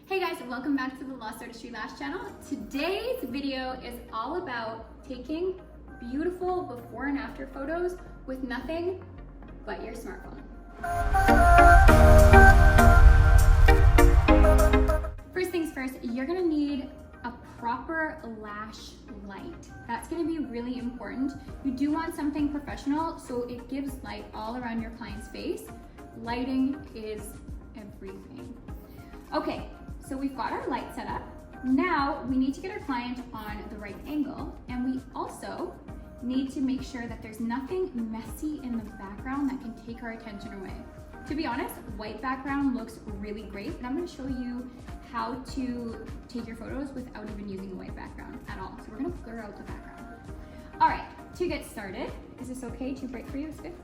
Hey guys, welcome back to the Lost Artistry Lash channel. Today's video is all about taking beautiful before and after photos with nothing but your smartphone. First things first, you're gonna need a proper lash light. That's gonna be really important. You do want something professional so it gives light all around your client's face. Lighting is everything. Okay, so we've got our light set up. Now we need to get our client on the right angle, and we also need to make sure that there's nothing messy in the background that can take our attention away. To be honest, white background looks really great, and I'm gonna show you how to take your photos without even using a white background at all. So we're gonna blur out the background. All right, to get started, is this okay? Too bright for you? It's good?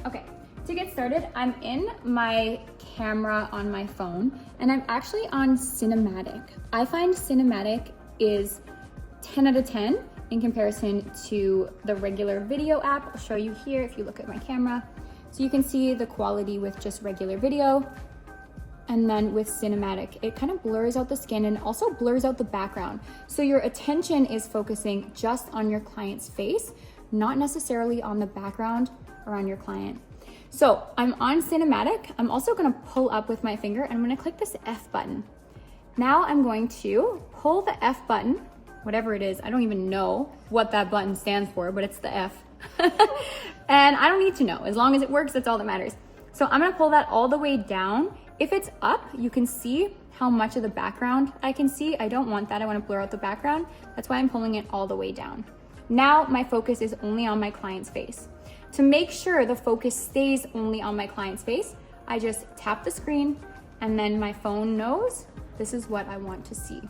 Okay. To get started, I'm in my camera on my phone and I'm actually on cinematic. I find cinematic is 10 out of 10 in comparison to the regular video app. I'll show you here if you look at my camera. So you can see the quality with just regular video, and then with cinematic, it kind of blurs out the skin and also blurs out the background. So your attention is focusing just on your client's face, not necessarily on the background or on your client. So I'm on cinematic. I'm also gonna pull up with my finger and I'm gonna click this F button. Now I'm going to pull the F button, whatever it is. I don't even know what that button stands for, but it's the F. And I don't need to know. As long as it works, that's all that matters. So I'm gonna pull that all the way down. If it's up, you can see how much of the background I can see. I don't want that. I wanna blur out the background. That's why I'm pulling it all the way down. Now my focus is only on my client's face. To make sure the focus stays only on my client's face, I just tap the screen and then my phone knows this is what I want to see.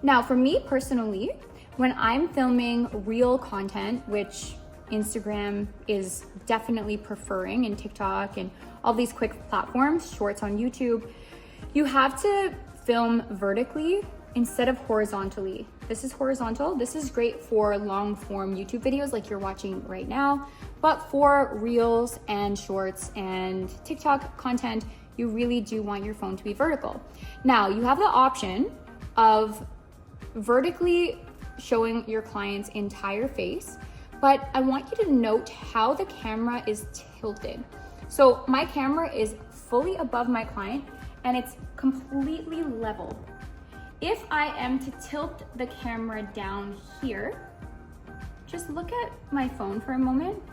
Now, for me personally, when I'm filming real content, which Instagram is definitely preferring, and TikTok and all these quick platforms, shorts on YouTube, you have to film vertically instead of horizontally. This is horizontal. This is great for long form YouTube videos like you're watching right now, but for reels and shorts and TikTok content, you really do want your phone to be vertical. Now you have the option of vertically showing your client's entire face, but I want you to note how the camera is tilted. So my camera is fully above my client and it's completely level. If I am to tilt the camera down here, just look at my phone for a moment.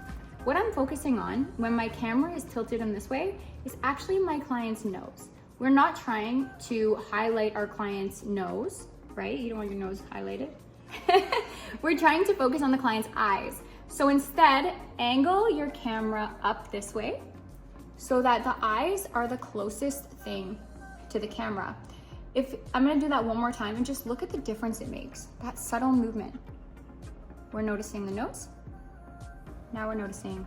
What I'm focusing on when my camera is tilted in this way is actually my client's nose. We're not trying to highlight our client's nose, right? You don't want your nose highlighted. We're trying to focus on the client's eyes. So instead, angle your camera up this way so that the eyes are the closest thing to the camera. I'm gonna do that one more time and just look at the difference it makes, that subtle movement. We're noticing the nose. Now we're noticing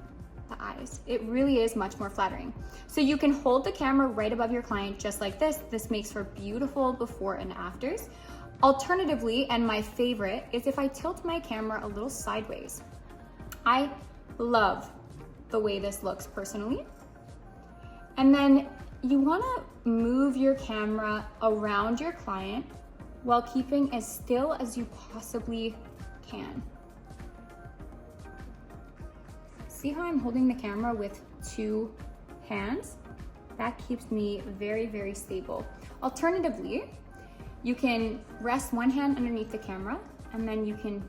the eyes. It really is much more flattering. So you can hold the camera right above your client just like this. This makes for beautiful before and afters. Alternatively, and my favorite, is if I tilt my camera a little sideways. I love the way this looks personally. And then you wanna move your camera around your client while keeping as still as you possibly can. See how I'm holding the camera with two hands? That keeps me very, very stable. Alternatively, you can rest one hand underneath the camera and then you can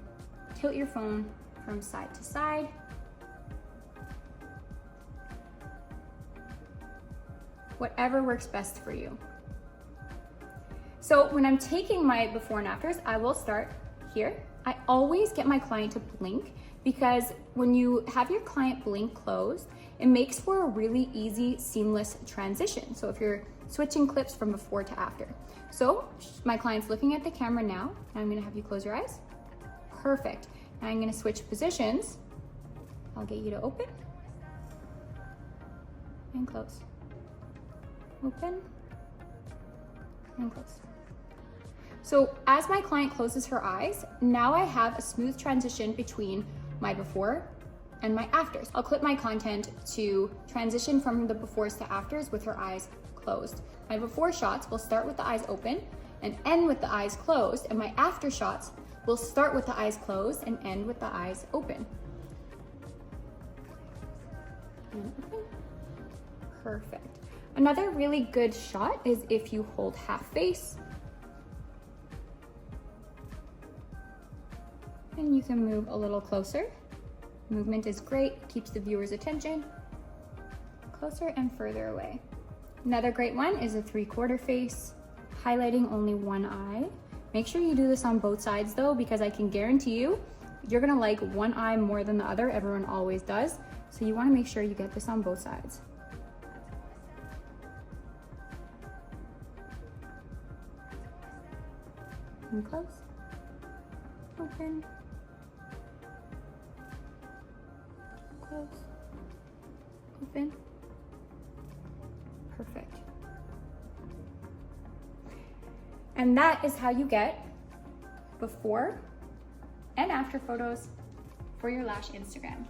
tilt your phone from side to side. Whatever works best for you. So when I'm taking my before and afters, I will start here. I always get my client to blink because when you have your client blink closed, it makes for a really easy, seamless transition. So if you're switching clips from before to after. So my client's looking at the camera now, and I'm gonna have you close your eyes. Perfect. Now I'm gonna switch positions. I'll get you to open and close. Open and close. So as my client closes her eyes, now I have a smooth transition between my before and my afters. I'll clip my content to transition from the befores to afters with her eyes closed. My before shots will start with the eyes open and end with the eyes closed, and my after shots will start with the eyes closed and end with the eyes open. And open. Perfect. Another really good shot is if you hold half face. And you can move a little closer. Movement is great, keeps the viewer's attention. Closer and further away. Another great one is a 3/4 face, highlighting only one eye. Make sure you do this on both sides though, because I can guarantee you, you're gonna like one eye more than the other. Everyone always does. So you wanna make sure you get this on both sides. And close, open, close, open. Perfect. And that is how you get before and after photos for your Lash Instagram.